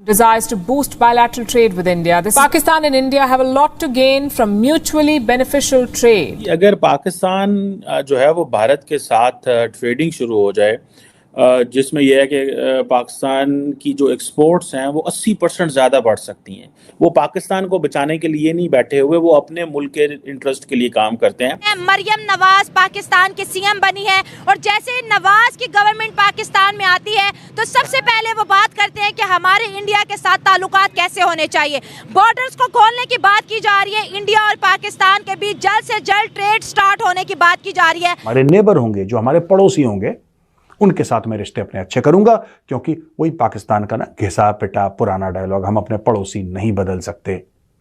desires to boost bilateral trade with India. Pakistan and India have a lot to gain from mutually beneficial trade. अगर पाकिस्तान जो है वो भारत के साथ trading शुरू हो जाए, जिसमें यह है कि पाकिस्तान की जो एक्सपोर्ट्स हैं वो 80% ज़्यादा बढ़ सकती हैं। वो पाकिस्तान को बचाने के लिए नहीं बैठे हुए, वो अपने मुल्क के इंटरेस्ट के लिए काम करते हैं। मरियम नवाज पाकिस्तान की सीएम बनी है और जैसे नवाज की गवर्नमेंट पाकिस्तान में आती है तो सबसे पहले वो बात करते हैं कि हमारे इंडिया के साथ ताल्लुकात कैसे होने चाहिए। बॉर्डर्स को खोलने की बात की जा रही है, इंडिया और पाकिस्तान के बीच जल्द से जल्द ट्रेड स्टार्ट होने की बात की जा रही है। हमारे नेबर होंगे, जो हमारे पड़ोसी होंगे, उनके साथ मैं रिश्ते अपने अच्छे करूंगा, क्योंकि वही पाकिस्तान का ना घिसा पिटा पुराना डायलॉग, हम अपने पड़ोसी नहीं बदल सकते।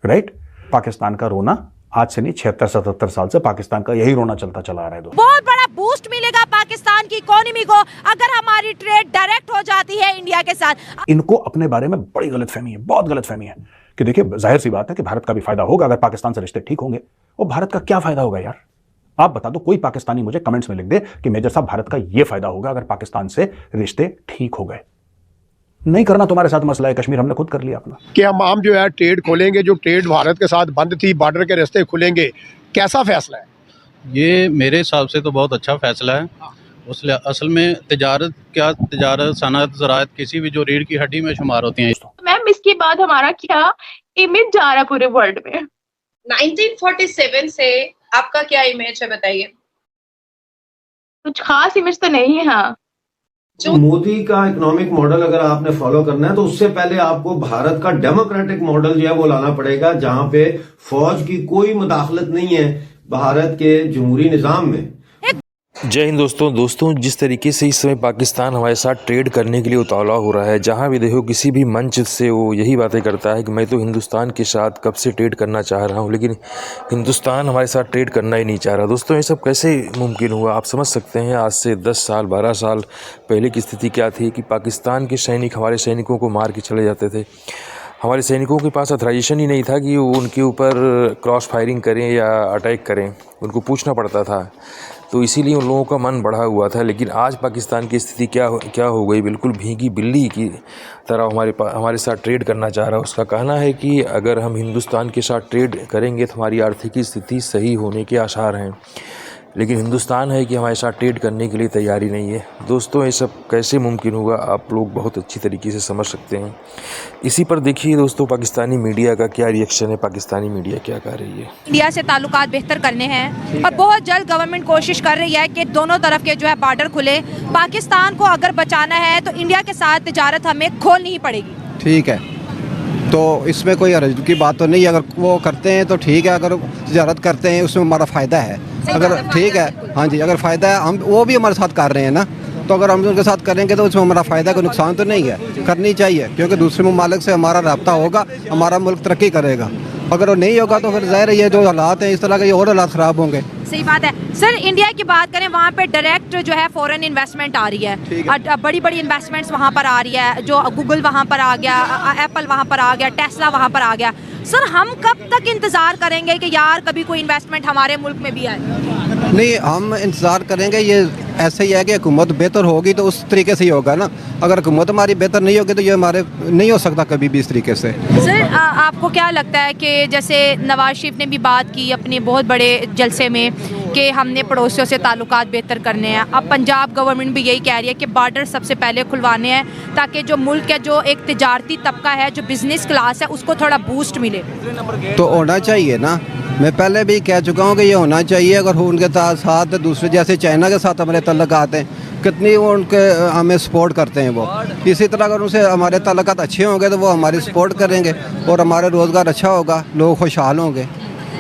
राइट? पाकिस्तान का रोना आज से नहीं, 76-77 साल से पाकिस्तान का यही रोना चलता चला आ रहा है। बहुत बड़ा बूस्ट मिलेगा पाकिस्तान की इकोनॉमी को अगर हमारी ट्रेड डायरेक्ट हो जाती है इंडिया के साथ। इनको अपने बारे में बड़ी गलतफहमी है, बहुत गलतफहमी है कि देखिए, जाहिर सी बात है कि भारत का भी फायदा होगा अगर पाकिस्तान से रिश्ते ठीक होंगे। और भारत का क्या फायदा होगा यार? आप बता दो, कोई पाकिस्तानी मुझे कमेंट्स में लिख दे कि मेजर साहब भारत का यह फायदा होगा अगर पाकिस्तान से रिश्ते ठीक हो गए। नहीं करना तुम्हारे साथ मसला है, कश्मीर हमने खुद कर लिया अपना। कि हम जो है ट्रेड खोलेंगे, जो ट्रेड भारत के साथ बंद थी, बॉर्डर के रास्ते खुलेंगे, कैसा फैसला है? ये मेरे हिसाब से तो बहुत अच्छा फैसला है। असल में तिजारत सनअत ज़राअत किसी भी जो रीढ़ की हड्डी में शुमार होती हैं। मैम इसके बाद हमारा क्या इमेज जा रहा है पूरे वर्ल्ड में? 1947 से आपका क्या इमेज है, बताइए। कुछ खास इमेज तो नहीं है। हाँ, जो मोदी का इकोनॉमिक मॉडल अगर आपने फॉलो करना है तो उससे पहले आपको भारत का डेमोक्रेटिक मॉडल जो है वो लाना पड़ेगा, जहां पे फौज की कोई मुदाखलत नहीं है भारत के जमहूरी निजाम में। जय हिंद दोस्तों, जिस तरीके से इस समय पाकिस्तान हमारे साथ ट्रेड करने के लिए उतावला हो रहा है, जहां भी देखो किसी भी मंच से वो यही बातें करता है कि मैं तो हिंदुस्तान के साथ कब से ट्रेड करना चाह रहा हूं, लेकिन हिंदुस्तान हमारे साथ ट्रेड करना ही नहीं चाह रहा। दोस्तों, ये सब कैसे मुमकिन हुआ? आप समझ सकते हैं आज से 10 साल 12 साल पहले की स्थिति क्या थी कि पाकिस्तान के सैनिक हमारे सैनिकों को मार के चले जाते थे। हमारे सैनिकों के पास ऑथराइजेशन ही नहीं था कि वो उनके ऊपर क्रॉस फायरिंग करें या अटैक करें, उनको पूछना पड़ता था। तो इसीलिए उन लोगों का मन बढ़ा हुआ था। लेकिन आज पाकिस्तान की स्थिति क्या हो गई? बिल्कुल भीगी बिल्ली की तरह हमारे साथ ट्रेड करना चाह रहा है। उसका कहना है कि अगर हम हिंदुस्तान के साथ ट्रेड करेंगे तो हमारी आर्थिक स्थिति सही होने के आसार हैं, लेकिन हिंदुस्तान है कि हमारे साथ ट्रेड करने के लिए तैयारी नहीं है। दोस्तों, ये सब कैसे मुमकिन होगा आप लोग बहुत अच्छी तरीके से समझ सकते हैं। इसी पर देखिए दोस्तों, पाकिस्तानी मीडिया का क्या रिएक्शन है, पाकिस्तानी मीडिया क्या कह रही है। इंडिया से ताल्लुकात बेहतर करने हैं और बहुत जल्द गवर्नमेंट कोशिश कर रही है कि दोनों तरफ के जो है बॉर्डर खुले। पाकिस्तान को अगर बचाना है तो इंडिया के साथ तिजारत हमें खोलनी ही पड़ेगी। ठीक है, तो इसमें कोई हर्ज की बात तो नहीं है। अगर वो करते हैं तो ठीक है, अगर तिजारत करते हैं उसमें हमारा फ़ायदा है। अगर ठीक है, हाँ जी, अगर फ़ायदा है, हम वो भी हमारे साथ कर रहे हैं ना, तो अगर हम उनके साथ करेंगे तो उसमें हमारा फ़ायदा, कोई नुकसान तो नहीं है। करनी चाहिए, क्योंकि दूसरे ममालिक से हमारा रब्ता होगा, हमारा मुल्क तरक्की करेगा। अगर वो नहीं होगा तो फिर ज़ाहिर है ये जो हालात हैं इस तरह के ये और हालात ख़राब होंगे। सही बात है सर। इंडिया की बात करें, वहाँ पे डायरेक्ट जो है फॉरेन इन्वेस्टमेंट आ रही है, बड़ी बड़ी इन्वेस्टमेंट्स वहाँ पर आ रही है। जो गूगल वहाँ पर आ गया, एप्पल वहाँ पर आ गया, टेस्ला वहाँ पर आ गया। सर, हम कब तक इंतज़ार करेंगे कि यार कभी कोई इन्वेस्टमेंट हमारे मुल्क में भी आए? नहीं, हम इंतज़ार करेंगे। ये ऐसे ही है कि हुकूमत बेहतर होगी तो उस तरीके से ही होगा ना। अगर हुकूमत हमारी बेहतर नहीं होगी तो ये हमारे नहीं हो सकता कभी भी इस तरीके से। सर, आपको क्या लगता है कि जैसे नवाज शरीफ ने भी बात की अपने बहुत बड़े जलसे में कि हमने पड़ोसियों से ताल्लुकात बेहतर करने हैं, अब पंजाब गवर्नमेंट भी यही कह रही है कि बॉर्डर सबसे पहले खुलवाने हैं ताकि जो मुल्क का जो एक तिजारती तबका है, जो बिज़नेस क्लास है, उसको थोड़ा बूस्ट मिले? तो होना चाहिए ना। मैं पहले भी कह चुका हूँ कि ये होना चाहिए। अगर उनके साथ दूसरे जैसे चाइना के साथ हमारे तल्लुकात हैं, कितनी वो उनके हमें सपोर्ट करते हैं वो। इसी तरह अगर उनसे हमारे तल्लुकात अच्छे होंगे तो वो हमारी सपोर्ट करेंगे और हमारा रोज़गार अच्छा होगा, लोग खुशहाल होंगे।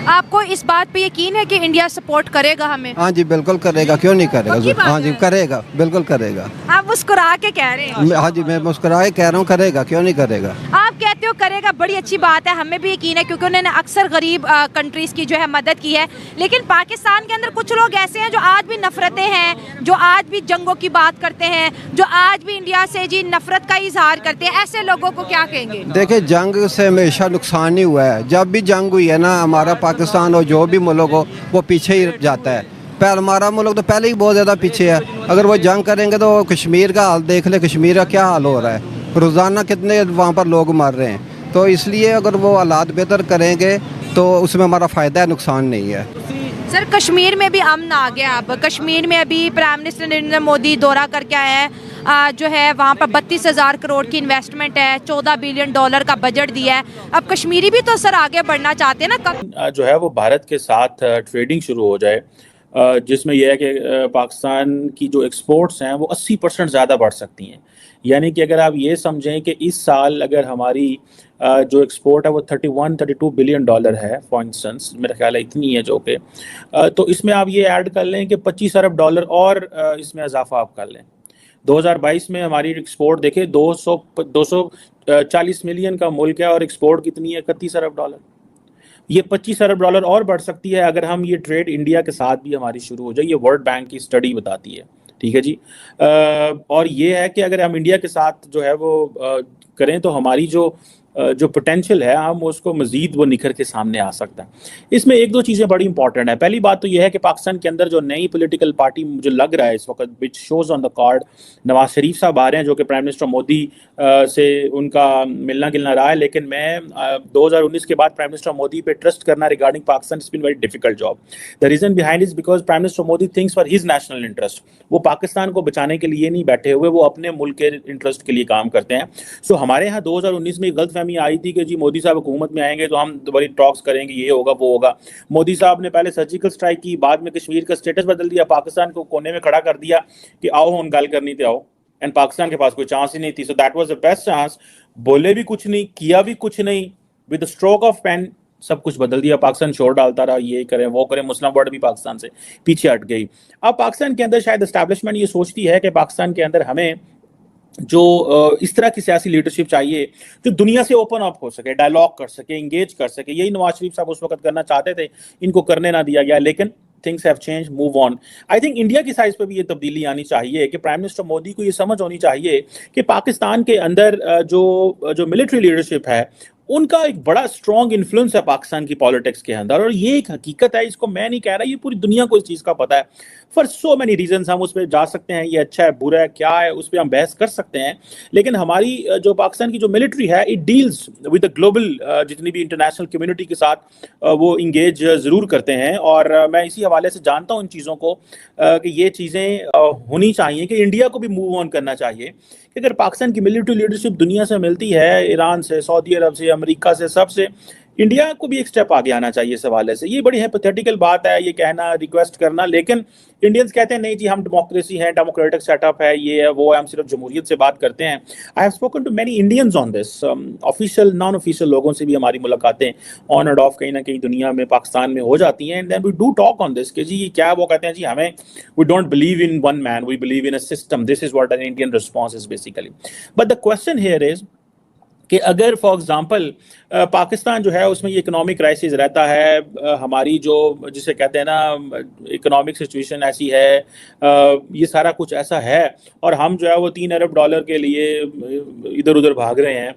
आपको इस बात पे यकीन है कि इंडिया सपोर्ट करेगा हमें? हाँ जी, बिल्कुल करेगा, क्यों नहीं करेगा। हाँ जी, करेगा, बिल्कुल करेगा। आप मुस्कुरा के कह रहे हैं? हाँ जी, मैं मुस्कुरा के कह रहा हूँ, करेगा, क्यों नहीं करेगा। आप कहते हो करेगा, बड़ी अच्छी बात है, हमें भी यकीन है क्योंकि उन्होंने अक्सर गरीब कंट्रीज़ की जो है मदद की है। लेकिन पाकिस्तान के अंदर कुछ लोग ऐसे हैं जो आज भी नफरतें हैं, जो आज भी जंगों की बात करते हैं, जो आज भी इंडिया से जी नफरत का इजहार करते हैं। ऐसे लोगों को क्या कहेंगे? देखिए, जंग से हमेशा नुकसान ही हुआ है। जब भी जंग हुई है ना, हमारा पाकिस्तान और जो भी मुल्क हो वो पीछे ही जाता है। पहले हमारा मुल्क तो पहले ही बहुत ज़्यादा पीछे है। अगर वो जंग करेंगे तो कश्मीर का हाल देख ले, कश्मीर का क्या हाल हो रहा है। रोज़ाना कितने वहाँ पर लोग मर रहे हैं। तो इसलिए अगर वो हालात बेहतर करेंगे तो उसमें हमारा फ़ायदा है, नुकसान नहीं है। सर कश्मीर में भी अमन आ गया। अब कश्मीर में अभी प्राइम मिनिस्टर नरेंद्र मोदी दौरा करके आए हैं, जो है वहाँ पर 32,000 करोड़ की इन्वेस्टमेंट है, $14 बिलियन का बजट दिया है। अब कश्मीरी भी तो सर आगे बढ़ना चाहते हैं ना, कब जो है वो भारत के साथ ट्रेडिंग शुरू हो जाए, जिसमें यह है कि पाकिस्तान की जो एक्सपोर्ट्स हैं वो 80% ज़्यादा बढ़ सकती हैं। यानी कि अगर आप ये समझें कि इस साल अगर हमारी जो एक्सपोर्ट है वो 31-32 बिलियन डॉलर है फॉर इंस्टेंस, मेरा ख्याल है इतनी है, जो कि तो इसमें आप ये ऐड कर लें कि 25 अरब डॉलर और इसमें इजाफा आप कर लें। 2022 में हमारी एक्सपोर्ट देखें 240 मिलियन का मुल्क है और एक्सपोर्ट कितनी है 31 अरब डॉलर। ये 25 अरब डॉलर और बढ़ सकती है अगर हम ये ट्रेड इंडिया के साथ भी हमारी शुरू हो जाए। ये वर्ल्ड बैंक की स्टडी बताती है, ठीक है जी। और ये है कि अगर हम इंडिया के साथ जो है वो करें तो हमारी जो पोटेंशियल है हम उसको मजीद वो निखर के सामने आ सकता है। इसमें एक दो चीज़ें बड़ी इंपॉर्टेंट है। पहली बात तो यह है कि पाकिस्तान के अंदर जो नई पॉलिटिकल पार्टी मुझे लग रहा है इस वक्त, which shows on the card, Nawaz Sharif साहब आ रहे हैं जो कि प्राइम मिनिस्टर मोदी से उनका मिलना गिलना रहा है, लेकिन मैं 2019 के बाद प्राइम मिनिस्टर मोदी पे ट्रस्ट करना regarding Pakistan is been very difficult job. The reason behind is because prime minister Modi thinks for his national interest. वो पाकिस्तान को बचाने के लिए नहीं बैठे हुए, वो अपने मुल्क के इंटरेस्ट के लिए काम करते हैं। सो हमारे यहाँ 2019 में गलतफहमी आई थी कि जी मोदी साहब हुकूमत में आएंगे तो हम बड़ी टॉक्स करेंगे, ये होगा वो होगा। मोदी साहब ने पहले सर्जिकल स्ट्राइक की, बाद में कश्मीर का स्टेटस बदल दिया, पाकिस्तान को कोने में खड़ा कर दिया कि आओ हम गल करनी थे आओ, एंड पाकिस्तान के पास कोई चांस ही नहीं थी। So that was the best chance. बोले भी कुछ नहीं, किया भी कुछ नहीं, विद स्ट्रोक ऑफ पेन सब कुछ बदल दिया। पाकिस्तान शोर डालता रहा, ये करें वो करें, मुस्लिम वर्ल्ड भी पाकिस्तान से पीछे हट गई। अब पाकिस्तान के अंदर शायद एस्टैब्लिशमेंट ये सोचती है कि पाकिस्तान के अंदर हमें जो इस तरह की सियासी लीडरशिप चाहिए जो दुनिया से ओपन अप हो सके, डायलॉग कर सके, इंगेज कर सके। यही नवाज शरीफ साहब उस वक्त करना चाहते थे, इनको करने ना दिया गया, लेकिन things have change, move on. I think India की साइज पे भी ये तब्दीली आनी चाहिए कि प्राइम मिनिस्टर मोदी को ये समझ होनी चाहिए कि पाकिस्तान के अंदर जो मिलिट्री लीडरशिप है उनका एक बड़ा स्ट्रॉन्ग इन्फ्लुएंस है पाकिस्तान की पॉलिटिक्स के अंदर, और ये एक हकीकत है, इसको मैं नहीं कह रहा, ये पूरी दुनिया को इस चीज़ का पता है। फॉर सो मैनी रीजंस हम उस पर जा सकते हैं, ये अच्छा है बुरा है क्या है उस पर हम बहस कर सकते हैं, लेकिन हमारी जो पाकिस्तान की जो मिलिट्री है it deals with the global जितनी भी इंटरनेशनल कम्युनिटी के साथ वो इंगेज ज़रूर करते हैं। और मैं इसी हवाले से जानता हूँ इन चीज़ों को कि ये चीज़ें होनी चाहिए कि इंडिया को भी मूव ऑन करना चाहिए कि अगर पाकिस्तान की मिलिट्री लीडरशिप दुनिया से मिलती है, ईरान से, सऊदी अरब से, अमेरिका से, सबसे, इंडिया को भी एक स्टेप आगे आना चाहिए इस हवाले से। ये बड़ी हाइपोथेटिकल बात है ये कहना, रिक्वेस्ट करना, लेकिन इंडियंस कहते हैं नहीं जी हम डेमोक्रेसी है, डेमोक्रेटिक सेटअप है, ये है वो है, हम सिर्फ जमहूरियत से बात करते हैं। I have spoken to many Indians on this, official non official लोगों से भी हमारी मुलाकातें ऑन एंड ऑफ कहीं ना कहीं दुनिया में पाकिस्तान में हो जाती हैं, and then we do talk on this कि जी ये क्या, वो कहते हैं जी हमें we don't believe in one man, we believe in a system, this is what an Indian response is basically. But the question here is कि अगर फॉर एग्जांपल पाकिस्तान जो है उसमें ये इकोनॉमिक क्राइसिस रहता है, हमारी जो जिसे कहते हैं ना इकोनॉमिक सिचुएशन ऐसी है, ये सारा कुछ ऐसा है, और हम जो है वो $3 अरब के लिए इधर उधर भाग रहे हैं।